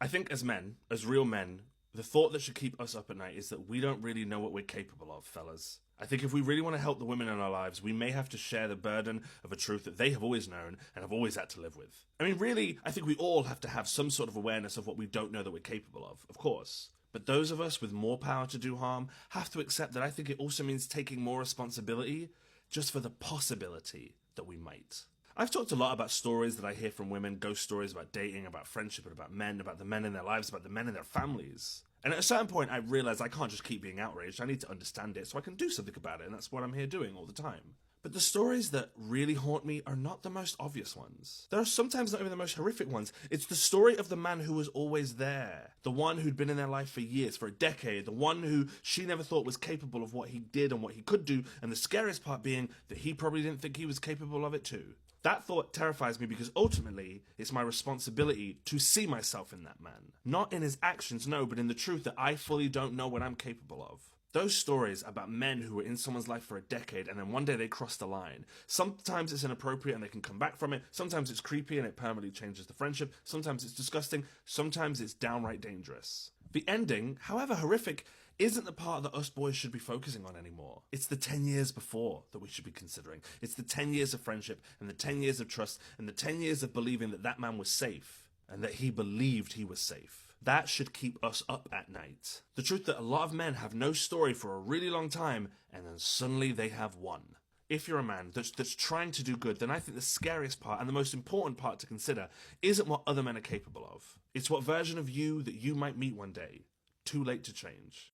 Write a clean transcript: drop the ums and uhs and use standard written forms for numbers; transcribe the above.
I think as men, as real men, the thought that should keep us up at night is that we don't really know what we're capable of, fellas. I think if we really want to help the women in our lives, we may have to share the burden of a truth that they have always known and have always had to live with. I mean, really, I think we all have to have some sort of awareness of what we don't know that we're capable of course. But those of us with more power to do harm have to accept that I think it also means taking more responsibility just for the possibility that we might. I've talked a lot about stories that I hear from women, ghost stories about dating, about friendship, and about the men in their lives, about the men in their families. And at a certain point, I realised I can't just keep being outraged. I need to understand it so I can do something about it, and that's what I'm here doing all the time. But the stories that really haunt me are not the most obvious ones. There are sometimes not even the most horrific ones. It's the story of the man who was always there. The one who'd been in their life for years, for a decade. The one who she never thought was capable of what he did and what he could do. And the scariest part being that he probably didn't think he was capable of it too. That thought terrifies me because ultimately it's my responsibility to see myself in that man. Not in his actions, no, but in the truth that I fully don't know what I'm capable of. Those stories about men who were in someone's life for a decade and then one day they cross the line. Sometimes it's inappropriate and they can come back from it. Sometimes it's creepy and it permanently changes the friendship. Sometimes it's disgusting. Sometimes it's downright dangerous. The ending, however horrific, isn't the part that us boys should be focusing on anymore. It's the 10 years before that we should be considering. It's the 10 years of friendship and the 10 years of trust and the 10 years of believing that that man was safe and that he believed he was safe. That should keep us up at night. The truth that a lot of men have no story for a really long time and then suddenly they have one. If you're a man that's trying to do good, then I think the scariest part and the most important part to consider isn't what other men are capable of. It's what version of you that you might meet one day. Too late to change.